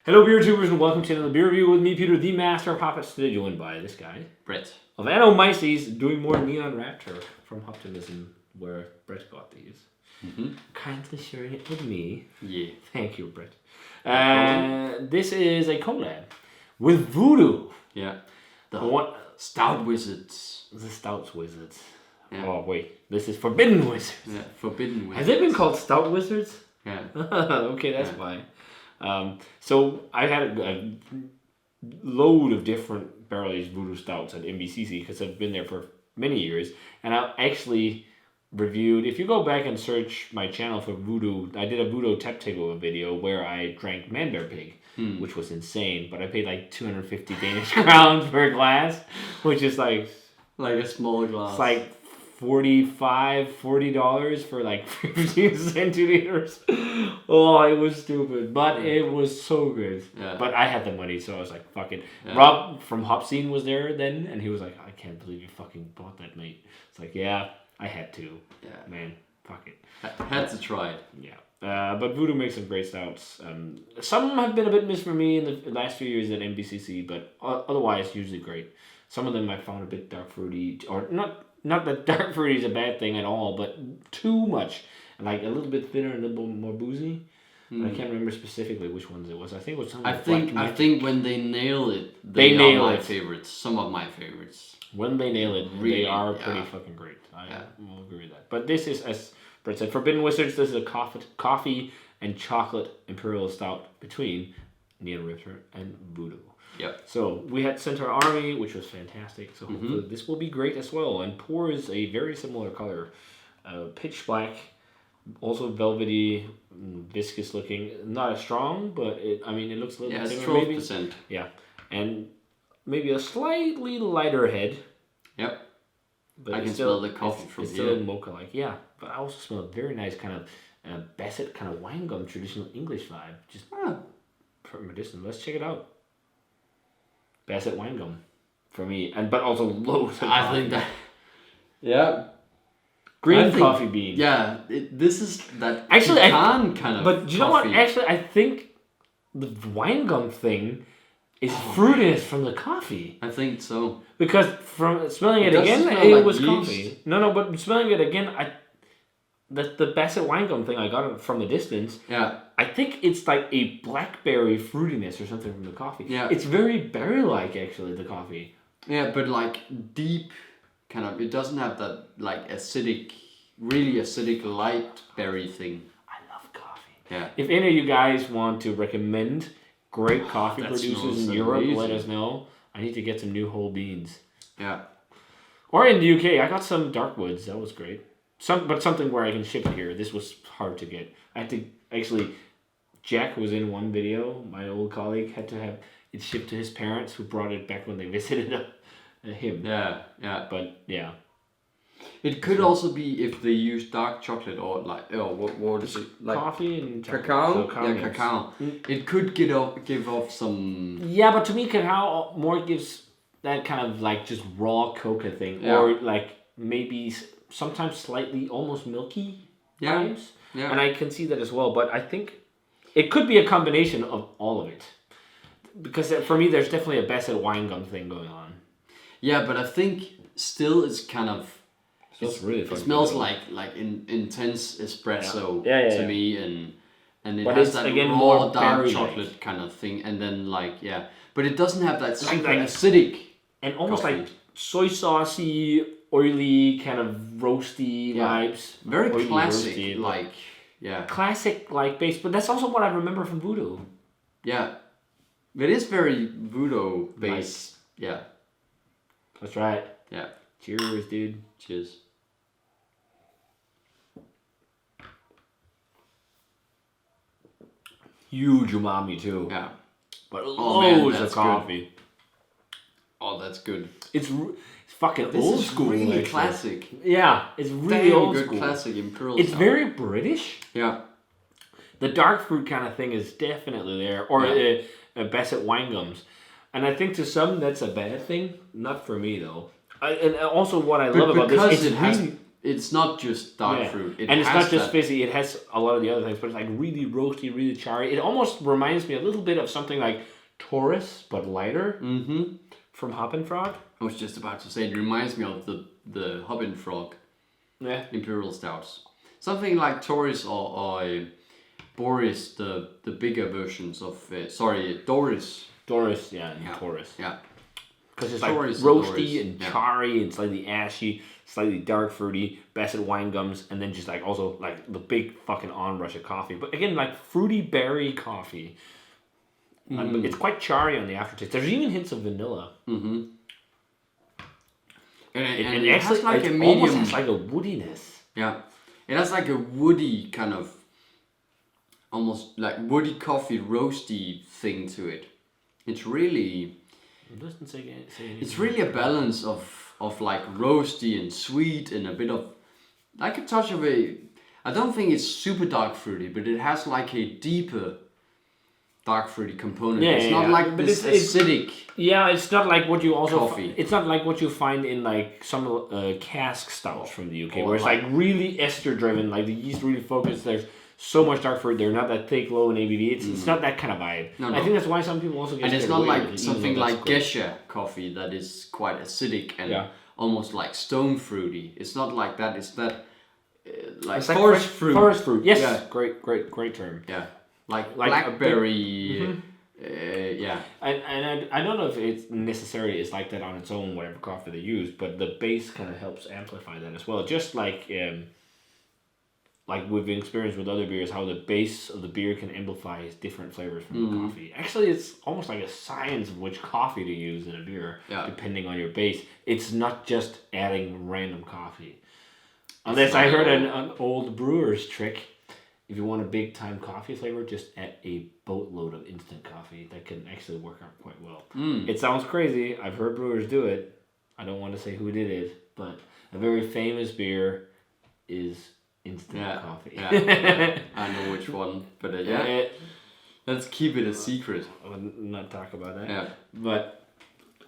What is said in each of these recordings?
Hello, beer tubers, and welcome to another beer review with me, Peter, the master of Hoppets. Today, joined by this guy, Brett. of Aromatic, doing more Neon Raptor from Optimism, where Brett got these. Mm-hmm. Kindly sharing it with me. Yeah. Thank you, Brett. This is a collab with Voodoo. Yeah. The Stout Wizards. The Stout Wizards. Yeah. Oh, wait. This is Forbidden Wizards. Yeah, Forbidden Wizards. Has it been called Stout Wizards? Yeah. Okay, that's fine. So I had a load of different barrel-aged Voodoo Stouts at MBCC because I've been there for many years, and I actually reviewed. If you go back and search my channel for Voodoo, I did a Voodoo tap table video where I drank Manbear Pig, which was insane. But I paid like 250 Danish crowns per glass, which is like a small glass. It's like $40 for like 15 centiliters. Oh, it was stupid, but it was so good. Yeah. But I had the money, so I was like, fuck it. Yeah. Rob from Hopscene was there then, and he was like, I can't believe you fucking bought that, mate. It's like, yeah, I had to. Yeah. Man, fuck it. Had to try it. Yeah. But Voodoo makes some great stouts. Some have been a bit missed for me in the last few years at MBCC, but otherwise, usually great. Some of them I found a bit dark fruity, or not that dark fruity is a bad thing at all, but too much. Like a little bit thinner and a little more boozy. I can't remember specifically which ones it was. I think it was something I think when they nail it, they nail my it. favorites. Some of my favorites. When they nail it, Really, they are pretty fucking great. I will agree with that. But this is, as Brett said, Forbidden Wizards. This is a coffee and chocolate Imperial Stout between Neon Raptor and Voodoo. Yep. So we had Centaur Army, which was fantastic. So hopefully this will be great as well. And pours a very similar color, pitch black, also velvety, viscous looking. Not as strong, but it looks a little bit it's thinner, 12%. maybe. Yeah, and maybe a slightly lighter head. Yep. But I can smell the coffee from here. It's still mocha-like, yeah. But I also smell a very nice kind of Bassett kind of wine gum, traditional English vibe. Just from a distance. Let's check it out. Bassett wine gum for me, but also loads of coffee. I think that. Yeah. Green coffee bean. Yeah, this is that actually kind of. But do you know what? Actually, I think the wine gum thing is fruitiness from the coffee. I think so. Because from smelling it again, it like was yeast. coffee. No, but smelling it again, the Bassett wine gum thing, I got it from the distance. Yeah. I think it's like a blackberry fruitiness or something from the coffee. Yeah. It's very berry-like, actually, the coffee. Yeah, but like deep, kind of, it doesn't have that like acidic, really acidic light berry thing. I love coffee. Yeah. If any of you guys want to recommend great coffee producers in Europe, let us know. I need to get some new whole beans. Yeah. Or in the UK, I got some Darkwoods. That was great. But something where I can ship it here. This was hard to get. I had to actually. Jack was in one video. My old colleague had to have it shipped to his parents, who brought it back when they visited him. Yeah. But yeah. It could also be if they use dark chocolate or what is it? Like coffee and cacao. So cacao. It could give off some. Yeah, but to me, cacao more gives that kind of like just raw coca thing, or like maybe sometimes slightly almost milky vibes. Yeah. And I can see that as well. But I think it could be a combination of all of it, because for me, there's definitely a Bassett wine gum thing going on. Yeah, but I think still it's kind of. It smells like intense espresso to me, and it but has that again, raw more dark chocolate kind of thing, and then but it doesn't have that super acidic and almost coffee. like soy saucy, oily kind of roasty vibes. Very oily, classic, roasty, classic like base. But that's also what I remember from Voodoo. Yeah, it is very Voodoo based. Yeah, that's right. Yeah. Cheers, dude. Cheers. Huge umami too. Yeah. But loads of coffee. Good. Oh, that's good. It's fucking old school. Really classic. Yeah, it's really old good school. Classic Imperial. It's very British. Yeah. The dark fruit kind of thing is definitely there, or Bassett wine gums, and I think to some that's a bad thing. Not for me though. And also what I love about this, it's not just dark fruit. And it's not just fizzy. It has a lot of the other things, but it's like really roasty, really charry. It almost reminds me a little bit of something like Taurus, but lighter. From Hop and Frog. I was just about to say it reminds me of the Hop and Frog. Yeah. Imperial stouts. Something like Taurus or Boris, the bigger versions of Doris. Doris, and Taurus. Yeah. Because it's Taurus like roasty and charry and slightly ashy, slightly dark fruity, Basset wine gums, and then just like also like the big fucking onrush of coffee. But again, like fruity berry coffee. It's quite charry on the aftertaste. There's even hints of vanilla. And it actually has like a medium, almost has like a woodiness. Yeah, it has like a woody kind of, almost like woody coffee roasty thing to it. It's really. It doesn't say anything. It's really a balance of like roasty and sweet and a bit of like a touch of a. I don't think it's super dark fruity, but it has like a deeper dark fruity component. It's not like this acidic. It's not like what you also. Coffee. It's not like what you find in like some cask stouts from the UK, where it's like really ester driven. Like the yeast really focused. There's so much dark fruit. They're not that thick, low in ABV. It's not that kind of vibe. No. I think that's why some people also get. And it's not like something like Gesha coffee that is quite acidic and almost like stone fruity. It's not like that. It's that like forest fruit. Forest fruit. Yes. Yeah. Great term. Yeah. Like blackberry. And I don't know if it necessarily is like that on its own, whatever coffee they use, but the base kind of helps amplify that as well. Just like we've experienced with other beers, how the base of the beer can amplify different flavors from the coffee. Actually, it's almost like a science of which coffee to use in a beer, depending on your base. It's not just adding random coffee. Unless I heard an old brewer's trick. If you want a big time coffee flavor, just add a boatload of instant coffee. That can actually work out quite well. It sounds crazy. I've heard brewers do it. I don't want to say who did it, but a very famous beer is instant coffee. I know which one, but let's keep it a secret. I will not talk about that. Yeah. But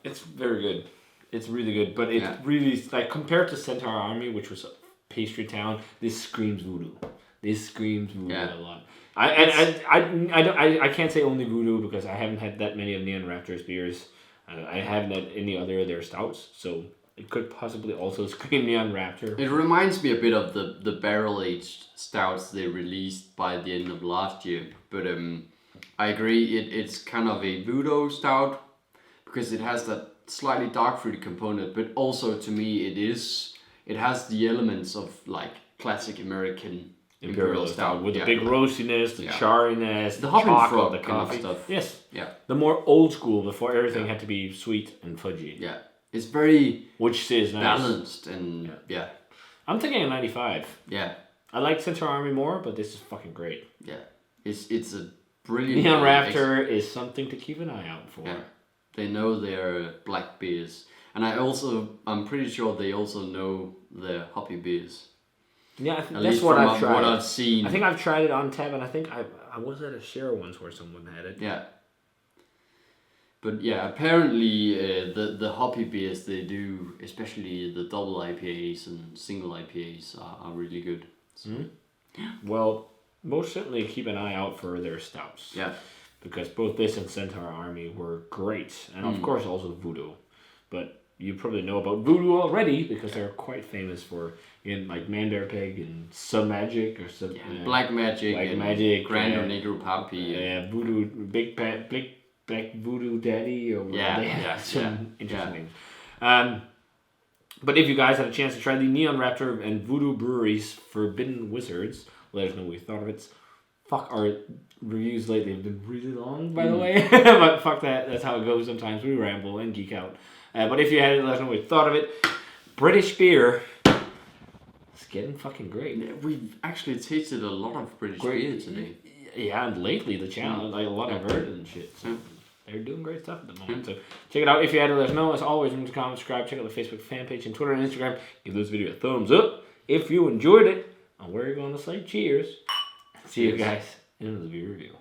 it's very good. It's really good. But it really, like, compared to Centaur Army, which was a pastry town, this screams Voodoo. This screams Voodoo a lot. I can't say only Voodoo because I haven't had that many of Neon Raptor's beers. I haven't had any other of their stouts, so it could possibly also scream Neon Raptor. It reminds me a bit of the barrel-aged stouts they released by the end of last year. But I agree, it's kind of a Voodoo stout because it has that slightly dark fruity component, but also to me it has the elements of like classic American Imperial stout with the big roastiness, the charriness, the chocolate, the coffee stuff. Yes, the more old school before everything had to be sweet and fudgy. Yeah, it's very which is nice. Balanced and I'm thinking a 95. Yeah, I like Centaur Army more, but this is fucking great. Yeah, it's a brilliant. Neon Raptor is something to keep an eye out for. Yeah, they know their black beers, and I'm pretty sure they also know their hoppy beers. Yeah, that's what I've tried. What I've seen. I think I've tried it on tap, and I think I was at a share once where someone had it. Yeah. But yeah, apparently the hoppy beers they do, especially the double IPAs and single IPAs, are really good. So. Well, most certainly keep an eye out for their stouts. Yeah. Because both this and Centaur Army were great, and of course also Voodoo. But you probably know about Voodoo already because they're quite famous for like Manbear Pig and Some Magic or some Black Magic, Grande Negro Papi, Voodoo, Big Black Voodoo Daddy or whatever. They have some interesting names. But if you guys had a chance to try the Neon Raptor and Voodoo Breweries Forbidden Wizards, let us know what you thought of it. Fuck, our reviews lately have been really long, by the way. But fuck that. That's how it goes sometimes. We ramble and geek out. But if you had it, let us know what you thought of it. British beer. It's getting fucking great. Yeah, we've actually tasted a lot of British beer today. Yeah, and lately the channel, like a lot I've heard and shit. So they're doing great stuff at the moment. So check it out. If you had it, let us know. As always, remember to comment, subscribe, check out the Facebook fan page and Twitter and Instagram. Give this video a thumbs up if you enjoyed it. And we're going to say cheers. See you guys in the beer review.